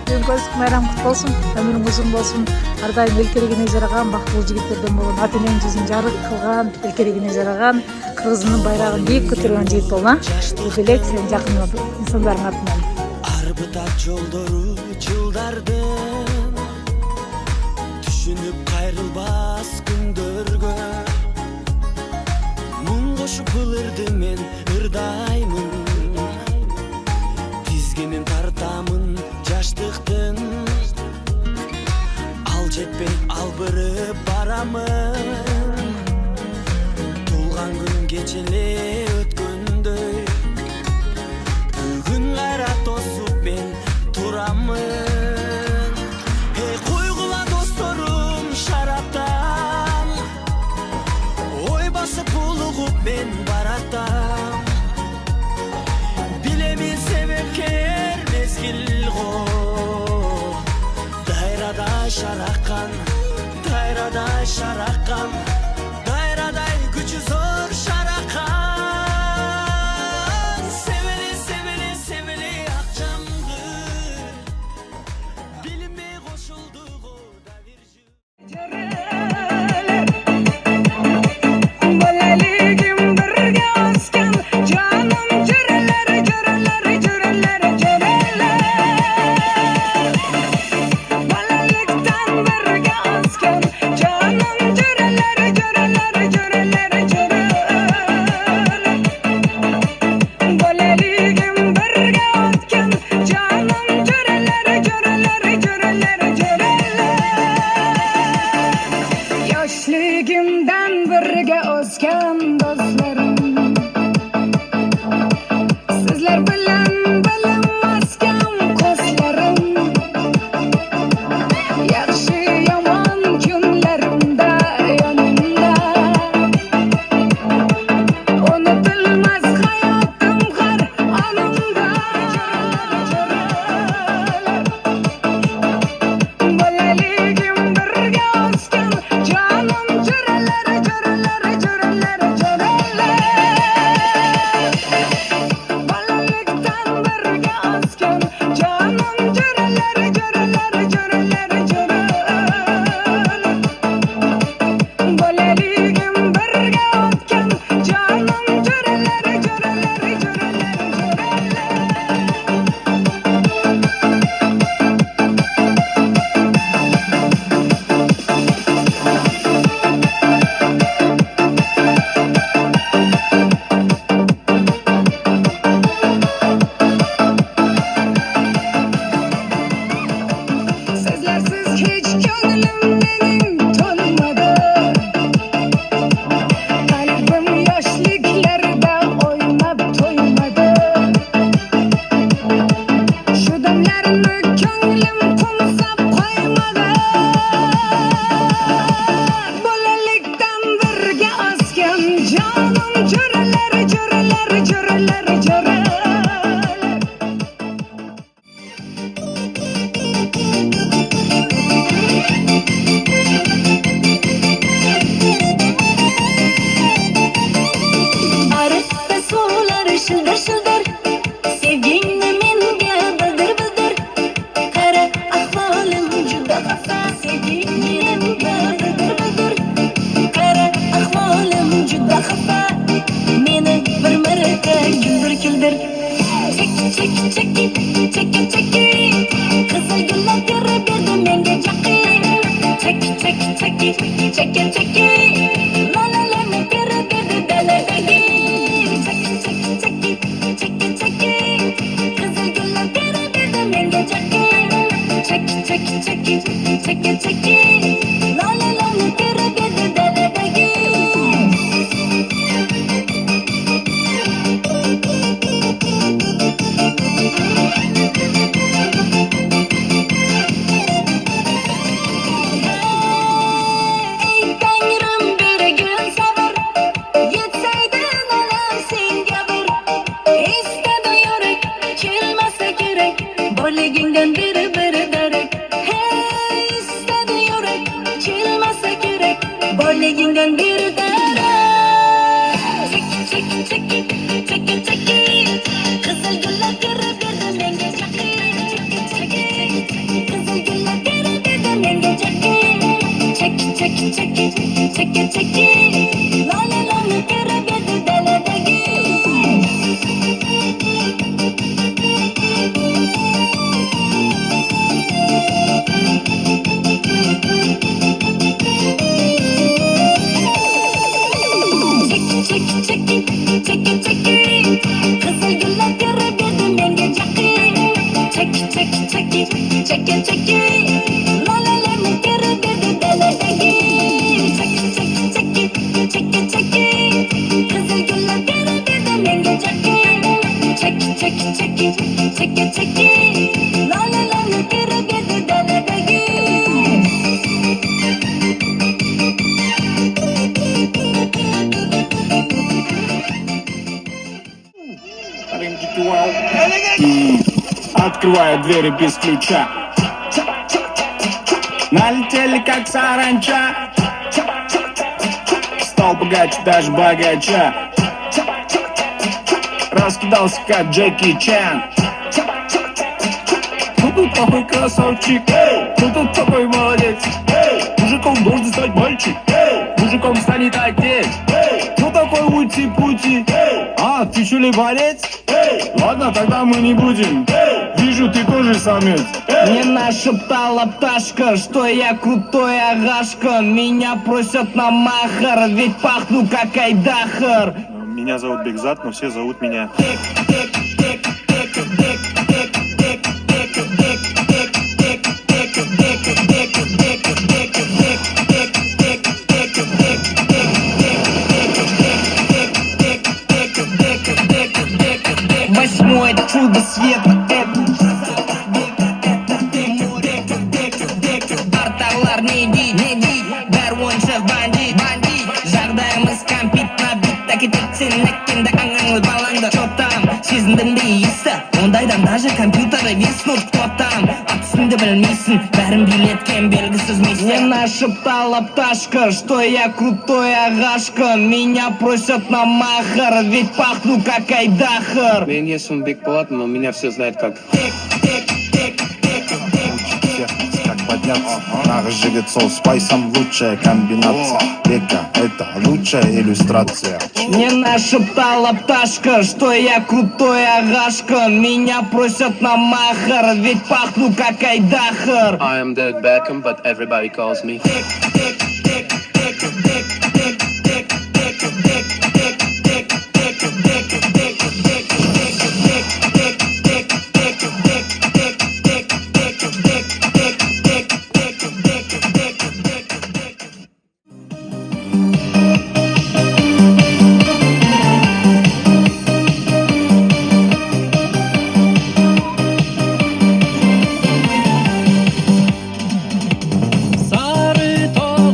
Көз майрам кут болсун, өмүрүң узун болсун. Ар дайым эл керегине жараган бактылуу жигиттерден болгон, ата эненин жүзүн жарык кылган, эл керегине жараган, кыргызынын байрагын бийик көтөргөн жигит бол, Эл элек сенин жакын инсандарың атынан. Арбытат жолдору жылдардын, түшүнүп кайрылбас күндөргө. Муң кошуп ылырды мен ырдаймын, тизгенин тартамын жаштыктын. Ал жетпей албырып барамын, тулган күн кечеле өткөндөй. Бүгүн кайра тосуп мен турамын. Койгула досторум шараптан, ой басып булугуп мен баратам. Билеми себепкер мезгил го, дайрадай шараккан, дайрадай шараккан, дайрадай күчү зор шараккан. Seveli seveli seveli акчамды, билиме кошулду го да бир Bolaligim birga o'sgan, jonim juralar, juralar, juralar, juralar. Bolalikdan birga o'sgan, jonim juralar, juralar, juralar, juralar. Bolaligim birga o'tgan, jonim juralar, juralar, juralar, juralar. Yoshligimdan birga o'sgan do'stlarim, sizlar bilan bilinmasgan ko'zlarim. Yaxshi yomon kunlarimda yonimda, unutilmas hayotim har onimda. Bolaligim birga o'sgan, jonim juralar, juralar, juralar, juralar. Bolalikdan birga o'sgan, jonim juralar, juralar, juralar, juralar. Bolaligim birga o'tgan, jonim juralar, juralar, Sizlarsiz hech ko'nglim mening to'lmadi. Qalbim yoshliklarda o'ynab to'ymadi. Shu damlarni ko'nglim qo'msab qo'ymadi. Bolalikdan birga o'sgan, jonim juralar, juralar, juralar, juralar. Arifta suvlar shildir shildir, sevgingni menga bildir bildir. Qara ahvolim juda xafa, sevgingni menga bildir bildir. Qara ahvolim juda xafa, meni bir marta kuldir kuldir. Cheki cheki cheki cheki cheki, qizil gullar terib berdi menga jaqi. Cheki cheki cheki cheki cheki, lalalarni terib berdi daladagi. Cheki cheki cheki cheki cheki, qizil gullar terib berdi menga jaqi. Cheki cheki cheki cheki cheki, lalalarni terib berdi daladagi. Ey Tangrim bergin sabr, yetsaydi onam senga bir. Estada yurek, kelmasa kerak, borligingdan beri darak. Hey, estada yurek, kelmasa kerak, borligingdan beri darak. Cheki cheki cheki cheki cheki, qizil gullar terib berdi menga jaqi. Cheki cheki cheki Lale teribedi daladagi Çeki Kızıl güller teribedi menga jaqi Çeki Lale teribedi daladagi Çeki Kızıl güller teribedi menga jaqi Çeki Lale teribedi daladagi Открываю двери без ключа. Налетели как саранча. Стал богаче, даже богача. Раскидался как Джеки Чан. Кто тут такой красавчик? Кто тут такой молодец? Мужиком должен стать мальчик. Мужиком станет отец. Кто такой ути-пути? А, ты что ли борец? Ладно, тогда мы не будем. Вижу, ты тоже самец. Мне нашептала пташка, что я крутой агашка. Меня просят на махар, ведь пахну как айдахар. Меня зовут Бекзат, но все зовут меня. Восьмое чудо света. Бартарлар не бит, бәр ойыншық бандит. Жағдайымыз компит набит, әкетіп сен әккенді аңаңлы балаңды. Чотам, сезіндің бе есі, ондайдан даже компьютеры виснут котам. Ат үстінде білмейсің, бәрін билеткен белгісіз миссия. Мне нашептала пташка, что я крутой агашка. Меня просят на махар, ведь пахну как айдахар. Мен есімім Бекболат, но меня все знают как Как подняться? Наш жигит со спайсом лучшая комбинация. Бека — это лучшая иллюстрация. Мне нашептала пташка, что я крутой агашка. Меня просят на махар, ведь пахну как айдахар. I am David Beckham, but everybody calls me Sarı tağ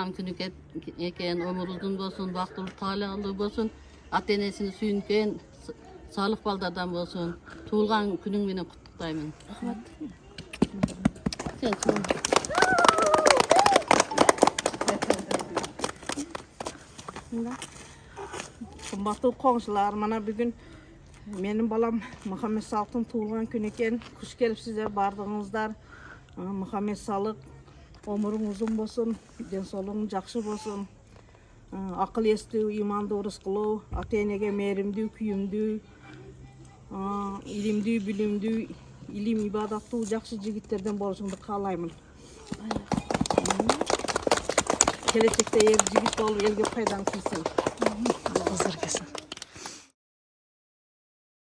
tuğulgan günü eken, ömür uzun bolsun, baktırlı talalı bolsun, ata enesini suyunken, sağlık baldardan bolsun. Tuğulgan günün meni kutluktayman. Rahmat. Sen tuğul. Kımbattуу koңшулар, mana бүгүн менин балам Мухаммед Салыктын туулган күнү экен. Куш келипсиздер бардыгыңыздар. Мухаммед Салык өмүрүң узун болсун, ден соолугуң жакшы болсун. Акыл эстүү, имандуу урус кылуу, ата энеге мээримдүү, күйүмдүү, илимдүү, билимдүү, илим ибадаттуу жакшы жигиттерден болушуңду каалаймын. Келечекте эр жигит болуп элге пайдаң тийсин.